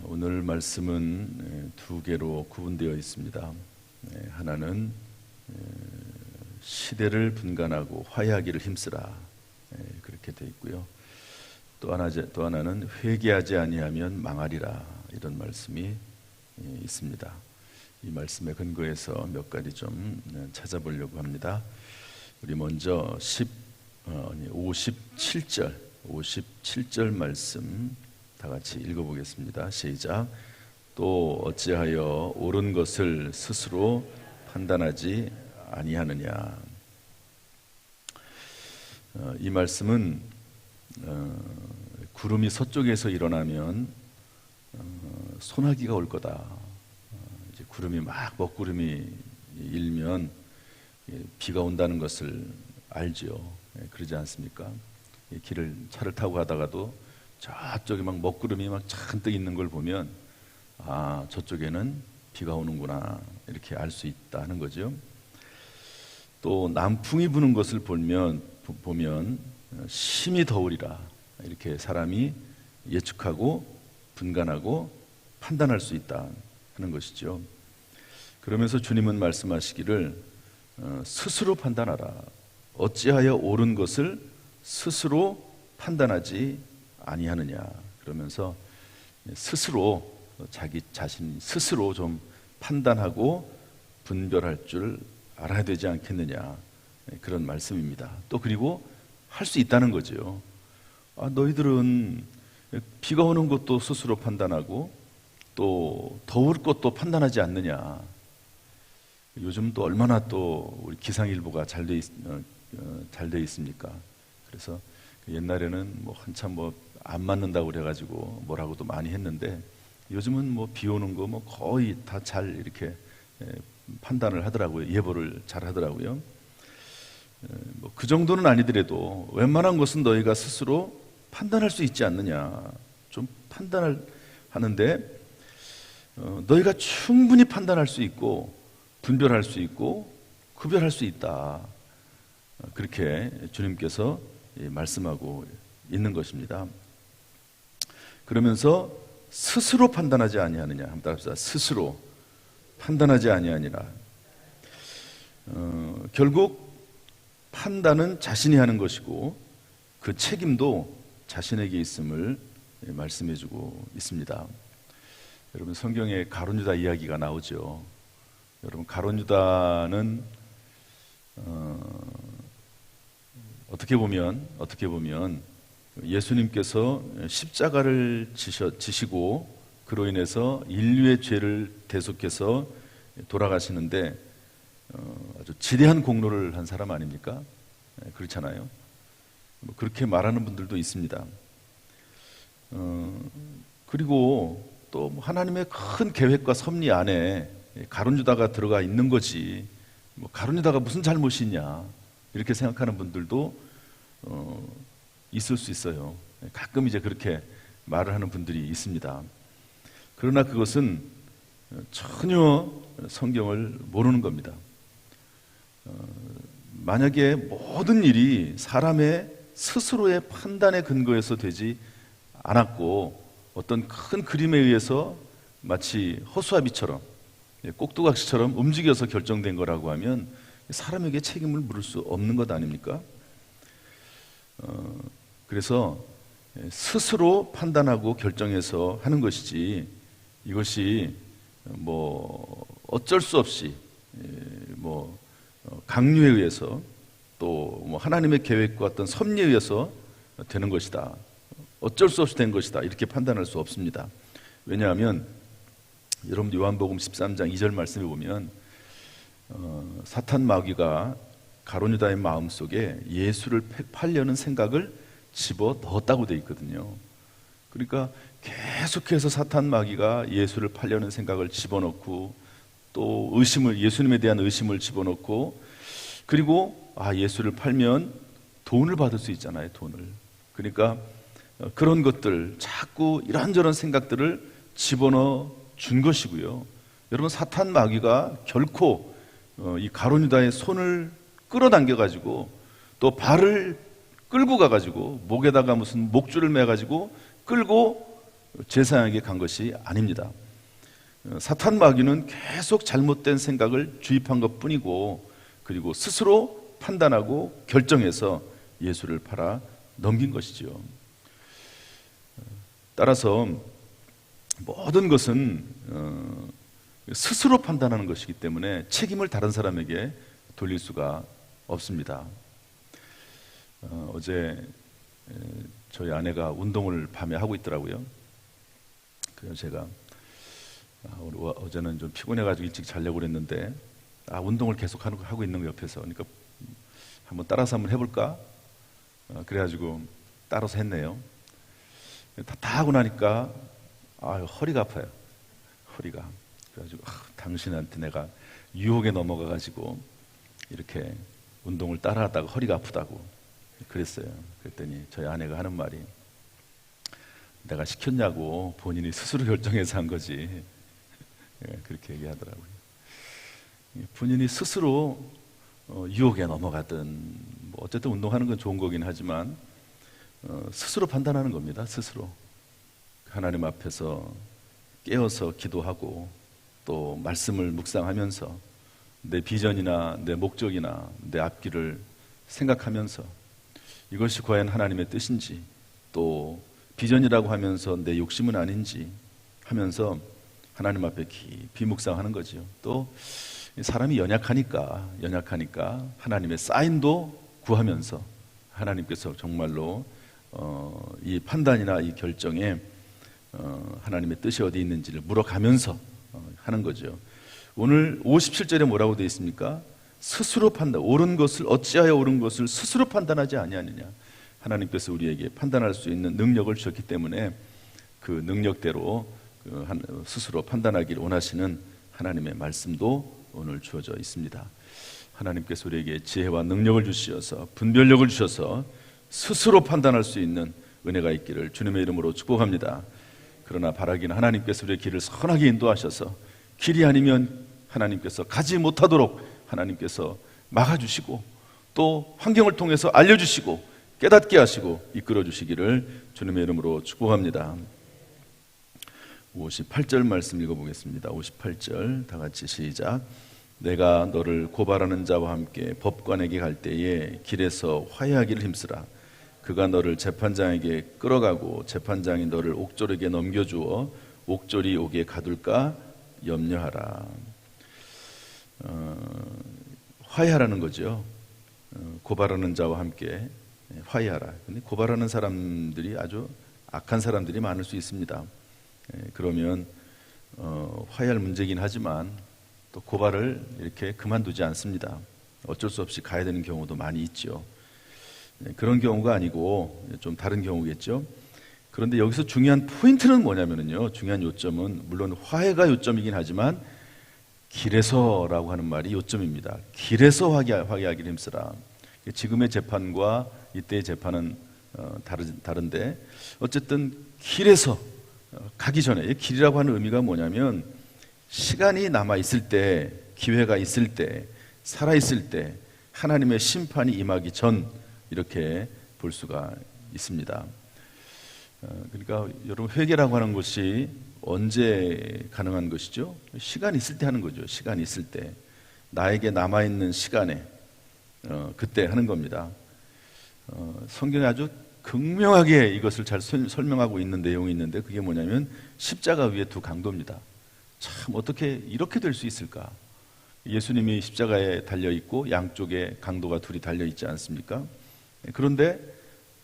오늘 말씀은 두 개로 구분되어 있습니다. 하나는 시대를 분간하고 화해하기를 힘쓰라, 그렇게 되어 있고요. 또 하나는 회개하지 아니하면 망하리라, 이런 말씀이 있습니다. 이 말씀에 근거해서 몇 가지 좀 찾아보려고 합니다. 우리 먼저 57절 말씀 다 같이 읽어보겠습니다. 시작. 또 어찌하여 옳은 것을 스스로 판단하지 아니하느냐. 이 말씀은 구름이 서쪽에서 일어나면 소나기가 올 거다. 이제 구름이 먹구름이 일면 비가 온다는 것을 알죠. 그러지 않습니까? 차를 타고 가다가도 저쪽에 먹구름이 잔뜩 있는 걸 보면 저쪽에는 비가 오는구나, 이렇게 알 수 있다는 거죠. 또 남풍이 부는 것을 보면 심히 더우리라, 이렇게 사람이 예측하고 분간하고 판단할 수 있다 하는 것이죠. 그러면서 주님은 말씀하시기를 스스로 판단하라. 어찌하여 옳은 것을 스스로 판단하지 아니하느냐. 그러면서 스스로, 자기 자신 스스로 좀 판단하고 분별할 줄 알아야 되지 않겠느냐, 그런 말씀입니다. 또 그리고 할 수 있다는 거죠. 너희들은 비가 오는 것도 스스로 판단하고 또 더울 것도 판단하지 않느냐. 요즘 또 얼마나 또 우리 기상일보가 잘 돼 있습니까? 그래서 옛날에는 한참 안 맞는다고 그래가지고 뭐라고도 많이 했는데, 요즘은 비 오는 거 거의 다 잘 이렇게 판단을 하더라고요. 예보를 잘 하더라고요. 그 정도는 아니더라도 웬만한 것은 너희가 스스로 판단할 수 있지 않느냐. 좀 판단을 하는데 너희가 충분히 판단할 수 있고 분별할 수 있고 구별할 수 있다, 그렇게 주님께서 말씀하고 있는 것입니다. 그러면서 스스로 판단하지 아니하느냐. 한번 따라합시다. 스스로 판단하지 아니하니라. 결국 판단은 자신이 하는 것이고 그 책임도 자신에게 있음을 말씀해주고 있습니다. 여러분, 성경에 가룟 유다 이야기가 나오죠. 여러분, 가룟 유다는 어떻게 보면 예수님께서 십자가를 지시고 그로 인해서 인류의 죄를 대속해서 돌아가시는데 아주 지대한 공로를 한 사람 아닙니까? 그렇잖아요. 그렇게 말하는 분들도 있습니다. 그리고 또 하나님의 큰 계획과 섭리 안에 가룟 유다가 들어가 있는 거지, 가룟 유다가 무슨 잘못이 있냐, 이렇게 생각하는 분들도 있을 수 있어요. 가끔 이제 그렇게 말을 하는 분들이 있습니다. 그러나 그것은 전혀 성경을 모르는 겁니다. 만약에 모든 일이 사람의 스스로의 판단에 근거해서 되지 않았고 어떤 큰 그림에 의해서 마치 허수아비처럼, 꼭두각시처럼 움직여서 결정된 거라고 하면 사람에게 책임을 물을 수 없는 것 아닙니까? 그래서 스스로 판단하고 결정해서 하는 것이지, 이것이 어쩔 수 없이 강요에 의해서 또 하나님의 계획과 어떤 섭리에 의해서 되는 것이다, 어쩔 수 없이 된 것이다, 이렇게 판단할 수 없습니다. 왜냐하면 여러분, 요한복음 13장 2절 말씀에 보면 사탄 마귀가 가룟 유다의 마음속에 예수를 팔려는 생각을 집어 넣었다고 되어 있거든요. 그러니까 계속해서 사탄 마귀가 예수를 팔려는 생각을 집어넣고 또 예수님에 대한 의심을 집어넣고, 그리고 예수를 팔면 돈을 받을 수 있잖아요, 돈을. 그러니까 그런 것들, 자꾸 이런저런 생각들을 집어넣어 준 것이고요. 여러분, 사탄 마귀가 결코 이 가룟 유다의 손을 끌어당겨 가지고 또 발을 끌고 가가지고 목에다가 무슨 목줄을 매가지고 끌고 제사장에게 간 것이 아닙니다. 사탄 마귀는 계속 잘못된 생각을 주입한 것뿐이고, 그리고 스스로 판단하고 결정해서 예수를 팔아 넘긴 것이죠. 따라서 모든 것은 스스로 판단하는 것이기 때문에 책임을 다른 사람에게 돌릴 수가 없습니다. 어제 저희 아내가 운동을 밤에 하고 있더라고요. 그래서 제가 어제는 좀 피곤해가지고 일찍 자려고 그랬는데, 운동을 계속 하고 있는 거 옆에서, 그러니까 따라서 한번 해볼까? 그래가지고 따라서 했네요. 다 하고 나니까 허리가 아파요. 허리가. 그래가지고 당신한테 내가 유혹에 넘어가가지고 이렇게 운동을 따라하다가 허리가 아프다고 그랬어요. 그랬더니 저희 아내가 하는 말이, 내가 시켰냐고, 본인이 스스로 결정해서 한 거지. 그렇게 얘기하더라고요. 본인이 스스로 유혹에 넘어가든, 어쨌든 운동하는 건 좋은 거긴 하지만 스스로 판단하는 겁니다. 스스로 하나님 앞에서 깨어서 기도하고 또 말씀을 묵상하면서 내 비전이나 내 목적이나 내 앞길을 생각하면서 이것이 과연 하나님의 뜻인지, 또 비전이라고 하면서 내 욕심은 아닌지 하면서 하나님 앞에 깊이 묵상하는 거죠. 또 사람이 연약하니까 하나님의 사인도 구하면서 하나님께서 정말로 이 판단이나 이 결정에 하나님의 뜻이 어디 있는지를 물어가면서 하는 거죠. 오늘 57절에 뭐라고 되어 있습니까? 스스로 판단, 옳은 것을 어찌하여 옳은 것을 스스로 판단하지 아니하느냐. 하나님께서 우리에게 판단할 수 있는 능력을 주셨기 때문에 그 능력대로 스스로 판단하기를 원하시는 하나님의 말씀도 오늘 주어져 있습니다. 하나님께서 우리에게 지혜와 능력을 주시어서, 분별력을 주셔서 스스로 판단할 수 있는 은혜가 있기를 주님의 이름으로 축복합니다. 그러나 바라기는 하나님께서 우리의 길을 선하게 인도하셔서 길이 아니면 하나님께서 가지 못하도록 하나님께서 막아주시고, 또 환경을 통해서 알려주시고 깨닫게 하시고 이끌어 주시기를 주님의 이름으로 축복합니다. 58절 말씀 읽어보겠습니다. 58절 다 같이 시작. 내가 너를 고발하는 자와 함께 법관에게 갈 때에 길에서 화해하기를 힘쓰라. 그가 너를 재판장에게 끌어가고 재판장이 너를 옥졸에게 넘겨주어 옥졸이 옥에 가둘까 염려하라. 화해하라는 거죠. 고발하는 자와 함께 화해하라. 근데 고발하는 사람들이 아주 악한 사람들이 많을 수 있습니다. 그러면 화해할 문제긴 하지만 또 고발을 이렇게 그만두지 않습니다. 어쩔 수 없이 가야 되는 경우도 많이 있죠. 그런 경우가 아니고 좀 다른 경우겠죠. 그런데 여기서 중요한 포인트는 뭐냐면요, 중요한 요점은 물론 화해가 요점이긴 하지만 길에서라고 하는 말이 요점입니다. 길에서 화해하기를 힘쓰라. 지금의 재판과 이때의 재판은 다른데, 어쨌든 길에서 가기 전에, 길이라고 하는 의미가 뭐냐면 시간이 남아 있을 때, 기회가 있을 때, 살아 있을 때 하나님의 심판이 임하기 전, 이렇게 볼 수가 있습니다. 그러니까 여러분, 회개라고 하는 것이 언제 가능한 것이죠? 시간이 있을 때 하는 거죠. 시간이 있을 때, 나에게 남아있는 시간에 그때 하는 겁니다. 성경에 아주 극명하게 이것을 잘 설명하고 있는 내용이 있는데, 그게 뭐냐면 십자가 위에 두 강도입니다. 참, 어떻게 이렇게 될 수 있을까? 예수님이 십자가에 달려있고 양쪽에 강도가 둘이 달려있지 않습니까? 그런데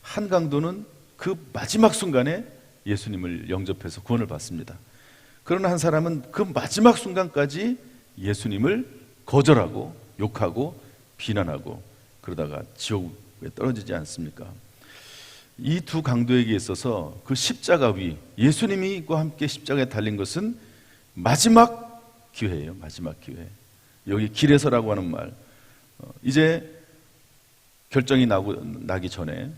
한 강도는 그 마지막 순간에 예수님을 영접해서 구원을 받습니다. 그러나 한 사람은 그 마지막 순간까지 예수님을 거절하고 욕하고 비난하고 그러다가 지옥에 떨어지지 않습니까? 이 두 강도에게 있어서 그 십자가 위, 예수님과 함께 십자가에 달린 것은 마지막 기회예요. 마지막 기회. 여기 길에서라고 하는 말, 이제 결정이 나기 전에,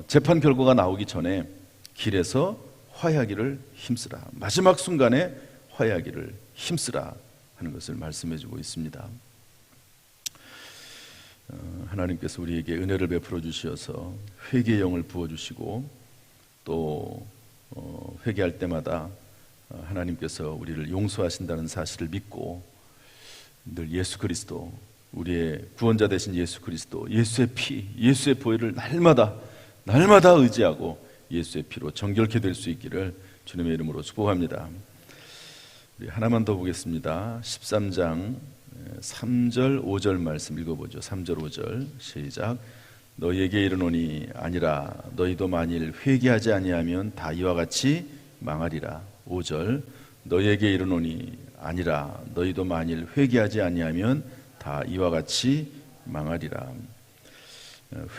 재판 결과가 나오기 전에 길에서 화해하기를 힘쓰라. 마지막 순간에 화해하기를 힘쓰라 하는 것을 말씀해주고 있습니다. 하나님께서 우리에게 은혜를 베풀어 주셔서 회개의 영을 부어주시고 또 회개할 때마다 하나님께서 우리를 용서하신다는 사실을 믿고 늘 예수 그리스도, 우리의 구원자 되신 예수 그리스도, 예수의 피, 예수의 보혈을 날마다 의지하고 예수의 피로 정결케 될 수 있기를 주님의 이름으로 축복합니다. 우리 하나만 더 보겠습니다. 13장 3절 5절 말씀 읽어보죠. 3절 5절 시작. 너희에게 이르노니 아니라 너희도 만일 회개하지 아니하면 다 이와 같이 망하리라. 5절 너희에게 이르노니 아니라 너희도 만일 회개하지 아니하면 다 이와 같이 망하리라.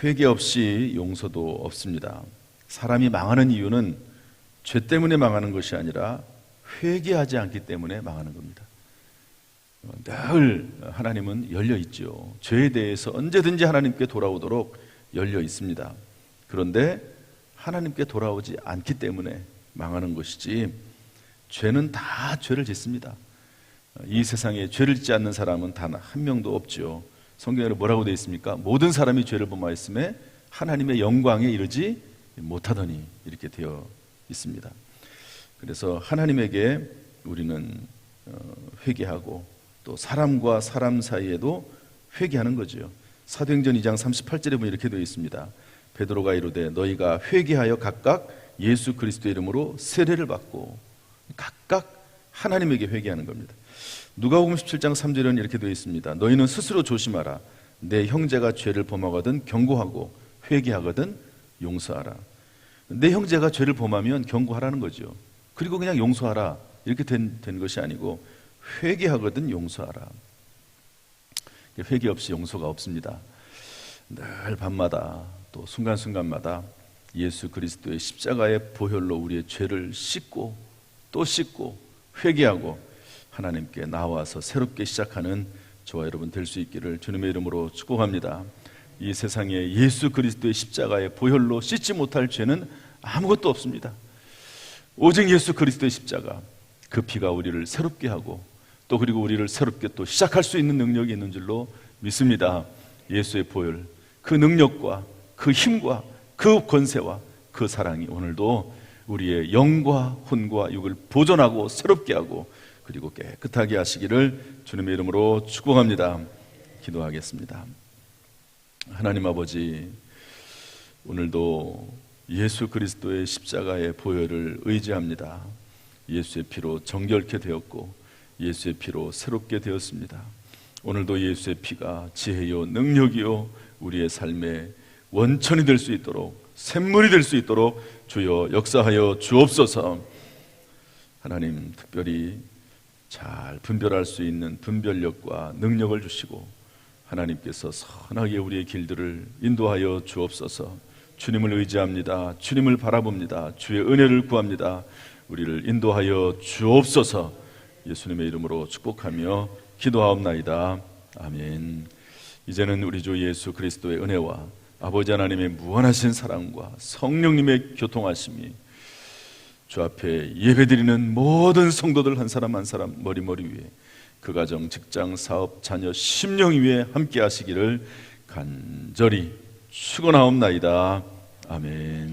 회개 없이 용서도 없습니다. 사람이 망하는 이유는 죄 때문에 망하는 것이 아니라 회개하지 않기 때문에 망하는 겁니다. 늘 하나님은 열려 있죠. 죄에 대해서 언제든지 하나님께 돌아오도록 열려 있습니다. 그런데 하나님께 돌아오지 않기 때문에 망하는 것이지, 죄는 다 죄를 짓습니다. 이 세상에 죄를 짓지 않는 사람은 단 한 명도 없죠. 성경에는 뭐라고 되어 있습니까? 모든 사람이 죄를 범하였음에 하나님의 영광에 이르지 못하더니, 이렇게 되어 있습니다. 그래서 하나님에게 우리는 회개하고 또 사람과 사람 사이에도 회개하는 거죠. 사도행전 2장 38절에 보면 이렇게 되어 있습니다. 베드로가 이르되 너희가 회개하여 각각 예수 그리스도의 이름으로 세례를 받고, 각각 하나님에게 회개하는 겁니다. 누가복음 17장 3절에는 이렇게 되어 있습니다. 너희는 스스로 조심하라. 내 형제가 죄를 범하거든 경고하고 회개하거든 용서하라. 내 형제가 죄를 범하면 경고하라는 거죠. 그리고 그냥 용서하라 이렇게 된 것이 아니고 회개하거든 용서하라. 회개 없이 용서가 없습니다. 늘 밤마다 또 순간순간마다 예수 그리스도의 십자가의 보혈로 우리의 죄를 씻고 또 씻고 회개하고 하나님께 나와서 새롭게 시작하는 저와 여러분 될 수 있기를 주님의 이름으로 축복합니다. 이 세상에 예수 그리스도의 십자가의 보혈로 씻지 못할 죄는 아무것도 없습니다. 오직 예수 그리스도의 십자가, 그 피가 우리를 새롭게 하고 또 그리고 우리를 새롭게 또 시작할 수 있는 능력이 있는 줄로 믿습니다. 예수의 보혈, 그 능력과 그 힘과 그 권세와 그 사랑이 오늘도 우리의 영과 혼과 육을 보존하고 새롭게 하고 그리고 깨끗하게 하시기를 주님의 이름으로 축복합니다. 기도하겠습니다. 하나님 아버지, 오늘도 예수 그리스도의 십자가의 보혈을 의지합니다. 예수의 피로 정결케 되었고 예수의 피로 새롭게 되었습니다. 오늘도 예수의 피가 지혜요 능력이요 우리의 삶의 원천이 될 수 있도록, 샘물이 될 수 있도록 주여 역사하여 주옵소서. 하나님, 특별히 잘 분별할 수 있는 분별력과 능력을 주시고 하나님께서 선하게 우리의 길들을 인도하여 주옵소서. 주님을 의지합니다. 주님을 바라봅니다. 주의 은혜를 구합니다. 우리를 인도하여 주옵소서. 예수님의 이름으로 축복하며 기도하옵나이다. 아멘. 이제는 우리 주 예수 그리스도의 은혜와 아버지 하나님의 무한하신 사랑과 성령님의 교통하심이 주 앞에 예배드리는 모든 성도들 한 사람 한 사람 머리 위에, 그 가정, 직장, 사업, 자녀, 심령 위에 함께 하시기를 간절히 축원하옵나이다. 아멘.